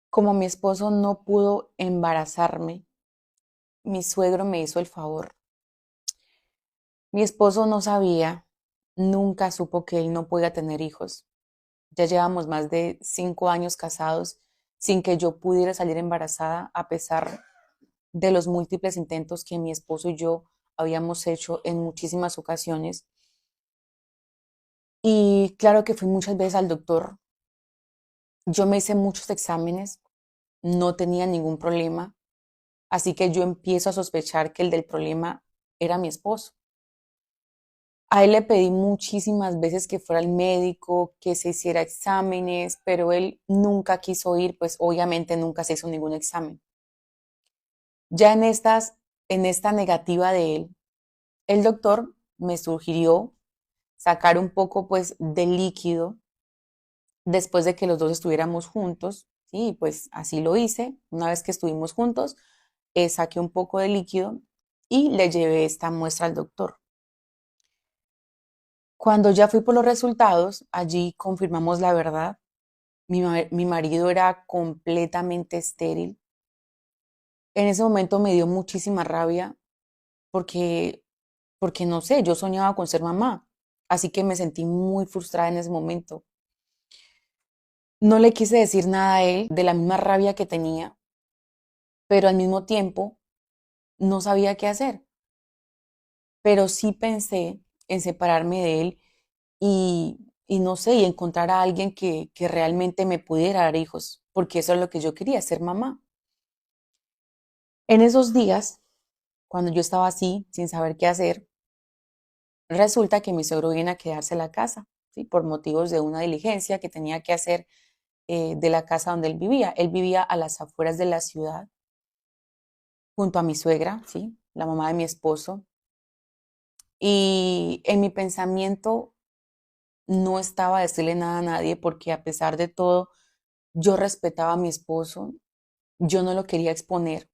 Como mi esposo no pudo embarazarme, mi suegro me hizo el favor. Mi esposo no sabía, nunca supo que él no podía tener hijos. Ya llevamos más de 5 años casados sin que yo pudiera salir embarazada, a pesar de los múltiples intentos que mi esposo y yo habíamos hecho en muchísimas ocasiones. Y claro que fui muchas veces al doctor. Yo me hice muchos exámenes, no tenía ningún problema, así que yo empiezo a sospechar que el del problema era mi esposo. A él le pedí muchísimas veces que fuera al médico, que se hiciera exámenes, pero él nunca quiso ir, pues obviamente nunca se hizo ningún examen. Ya en esta negativa de él, el doctor me sugirió sacar un poco pues de líquido después de que los dos estuviéramos juntos, sí, pues así lo hice. Una vez que estuvimos juntos, saqué un poco de líquido y le llevé esta muestra al doctor. Cuando ya fui por los resultados, allí confirmamos la verdad. Mi marido era completamente estéril. En ese momento me dio muchísima rabia porque, porque no sé, yo soñaba con ser mamá. Así que me sentí muy frustrada en ese momento. No le quise decir nada a él de la misma rabia que tenía, pero al mismo tiempo no sabía qué hacer. Pero sí pensé en separarme de él y no sé, y encontrar a alguien que realmente me pudiera dar hijos, porque eso es lo que yo quería, ser mamá. En esos días, cuando yo estaba así, sin saber qué hacer, resulta que mi suegro viene a quedarse en la casa, ¿sí? Por motivos de una diligencia que tenía que hacer de la casa donde él vivía. Él vivía a las afueras de la ciudad, junto a mi suegra, ¿sí? La mamá de mi esposo. Y en mi pensamiento no estaba a decirle nada a nadie porque a pesar de todo, yo respetaba a mi esposo, yo no lo quería exponer.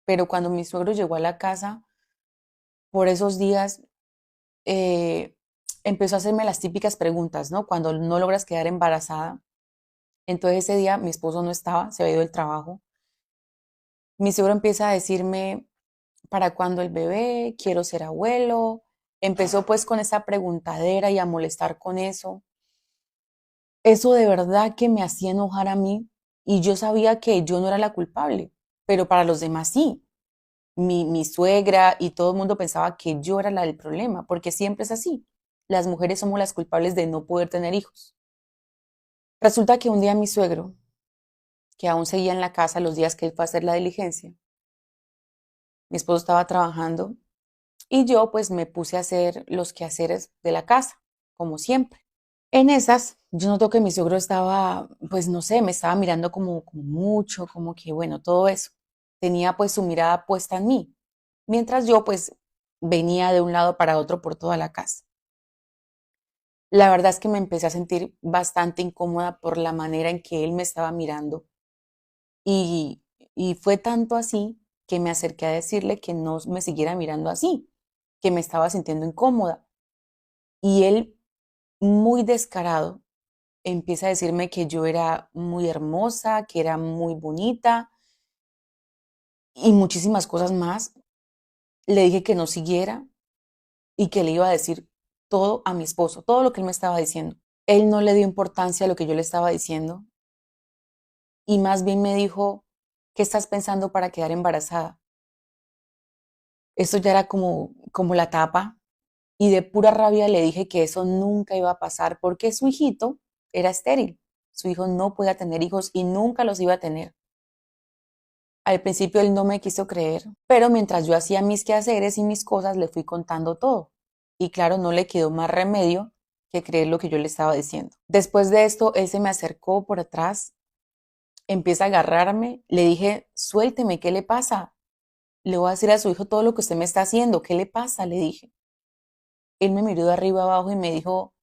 Pero cuando mi suegro llegó a la casa, por esos días eh, empezó a hacerme las típicas preguntas, ¿no? Cuando no logras quedar embarazada. Entonces ese día mi esposo no estaba, se había ido del trabajo. Mi suegro empieza a decirme, ¿para cuándo el bebé? Quiero ser abuelo. Empezó pues con esa preguntadera y a molestar con eso. Eso de verdad que me hacía enojar a mí y yo sabía que yo no era la culpable, pero para los demás sí. Mi suegra y todo el mundo pensaba que yo era la del problema, porque siempre es así. Las mujeres somos las culpables de no poder tener hijos. Resulta que un día mi suegro, que aún seguía en la casa los días que él fue a hacer la diligencia, mi esposo estaba trabajando y yo pues me puse a hacer los quehaceres de la casa, como siempre. En esas, yo noto que mi suegro estaba, pues no sé, me estaba mirando como mucho, como que bueno, todo eso. Tenía pues su mirada puesta en mí, mientras yo pues venía de un lado para otro por toda la casa. La verdad es que me empecé a sentir bastante incómoda por la manera en que él me estaba mirando y, y fue tanto así que me acerqué a decirle que no me siguiera mirando así, que me estaba sintiendo incómoda. Y él, muy descarado, empieza a decirme que yo era muy hermosa, que era muy bonita y muchísimas cosas más. Le dije que no siguiera y que le iba a decir todo a mi esposo, todo lo que él me estaba diciendo. Él no le dio importancia a lo que yo le estaba diciendo y más bien me dijo, ¿qué estás pensando para quedar embarazada? Esto ya era como la tapa y de pura rabia le dije que eso nunca iba a pasar porque su hijito era estéril. Su hijo no podía tener hijos y nunca los iba a tener. Al principio él no me quiso creer, pero mientras yo hacía mis quehaceres y mis cosas le fui contando todo. Y claro, no le quedó más remedio que creer lo que yo le estaba diciendo. Después de esto, él se me acercó por atrás, empieza a agarrarme, le dije, suélteme, ¿qué le pasa? Le voy a decir a su hijo todo lo que usted me está haciendo, ¿qué le pasa? Le dije. Él me miró de arriba abajo y me dijo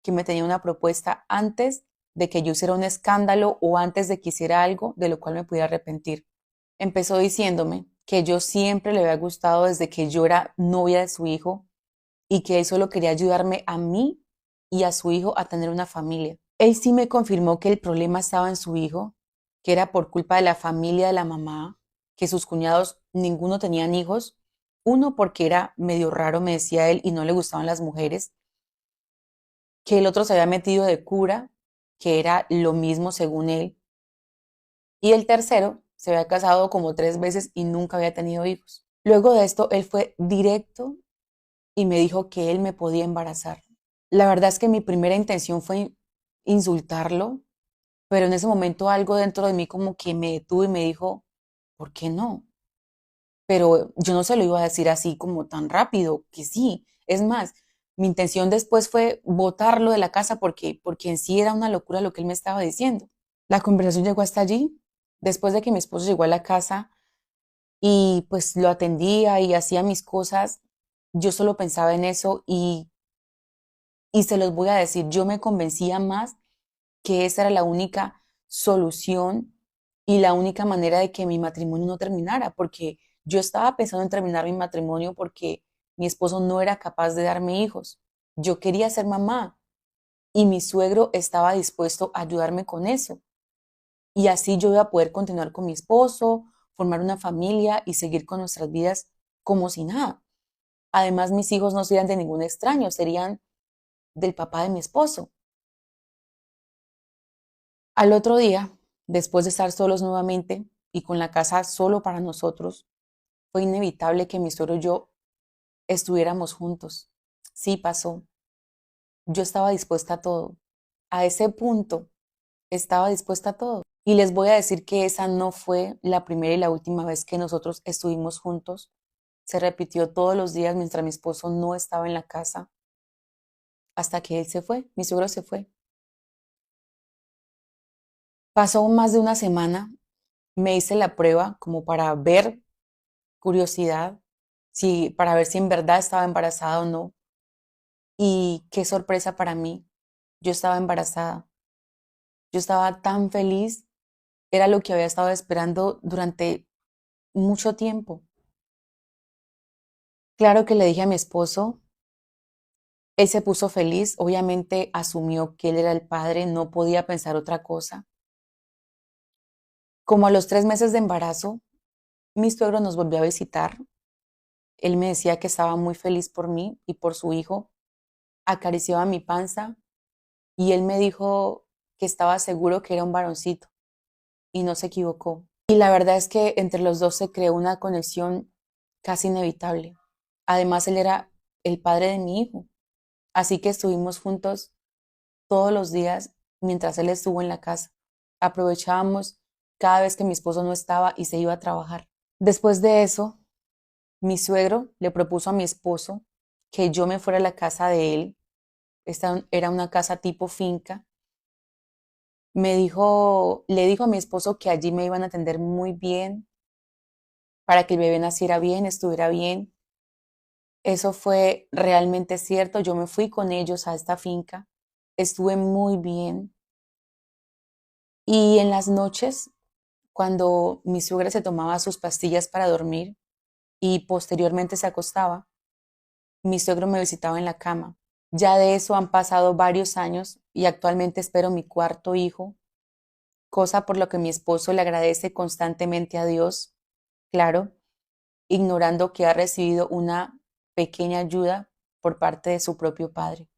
que me tenía una propuesta antes de que yo hiciera un escándalo o antes de que hiciera algo de lo cual me pudiera arrepentir. Empezó diciéndome que yo siempre le había gustado desde que yo era novia de su hijo y que él solo quería ayudarme a mí y a su hijo a tener una familia. Él sí me confirmó que el problema estaba en su hijo, que era por culpa de la familia de la mamá, que sus cuñados ninguno tenían hijos, uno porque era medio raro, me decía él, y no le gustaban las mujeres, que el otro se había metido de cura, que era lo mismo según él, y el tercero se había casado como 3 veces y nunca había tenido hijos. Luego de esto, él fue directo y me dijo que él me podía embarazar. La verdad es que mi primera intención fue insultarlo, pero en ese momento algo dentro de mí como que me detuvo y me dijo, ¿por qué no? Pero yo no se lo iba a decir así como tan rápido, que sí. Es más, mi intención después fue botarlo de la casa porque en sí era una locura lo que él me estaba diciendo. La conversación llegó hasta allí, después de que mi esposo llegó a la casa y pues lo atendía y hacía mis cosas, yo solo pensaba en eso y se los voy a decir, yo me convencía más que esa era la única solución y la única manera de que mi matrimonio no terminara, porque yo estaba pensando en terminar mi matrimonio porque mi esposo no era capaz de darme hijos. Yo quería ser mamá y mi suegro estaba dispuesto a ayudarme con eso. Y así yo iba a poder continuar con mi esposo, formar una familia y seguir con nuestras vidas como si nada. Además, mis hijos no serían de ningún extraño, serían del papá de mi esposo. Al otro día, después de estar solos nuevamente y con la casa solo para nosotros, fue inevitable que mi suegro y yo estuviéramos juntos. Sí pasó. Yo estaba dispuesta a todo. A ese punto estaba dispuesta a todo. Y les voy a decir que esa no fue la primera y la última vez que nosotros estuvimos juntos. Se repitió todos los días mientras mi esposo no estaba en la casa, hasta que él se fue, mi suegro se fue. Pasó más de una semana, me hice la prueba como para ver curiosidad, si, para ver si en verdad estaba embarazada o no. Y qué sorpresa para mí, yo estaba embarazada. Yo estaba tan feliz, era lo que había estado esperando durante mucho tiempo. Claro que le dije a mi esposo, él se puso feliz, obviamente asumió que él era el padre, no podía pensar otra cosa. Como a los 3 meses de embarazo, mi suegro nos volvió a visitar. Él me decía que estaba muy feliz por mí y por su hijo, acariciaba mi panza y él me dijo que estaba seguro que era un varoncito y no se equivocó. Y la verdad es que entre los dos se creó una conexión casi inevitable. Además, él era el padre de mi hijo, así que estuvimos juntos todos los días mientras él estuvo en la casa. Aprovechábamos cada vez que mi esposo no estaba y se iba a trabajar. Después de eso, mi suegro le propuso a mi esposo que yo me fuera a la casa de él. Esta era una casa tipo finca. Le dijo a mi esposo que allí me iban a atender muy bien, para que el bebé naciera bien, estuviera bien. Eso fue realmente cierto. Yo me fui con ellos a esta finca. Estuve muy bien. Y en las noches, cuando mi suegra se tomaba sus pastillas para dormir y posteriormente se acostaba, mi suegro me visitaba en la cama. Ya de eso han pasado varios años y actualmente espero mi cuarto hijo, cosa por lo que mi esposo le agradece constantemente a Dios, claro, ignorando que ha recibido una pequeña ayuda por parte de su propio padre.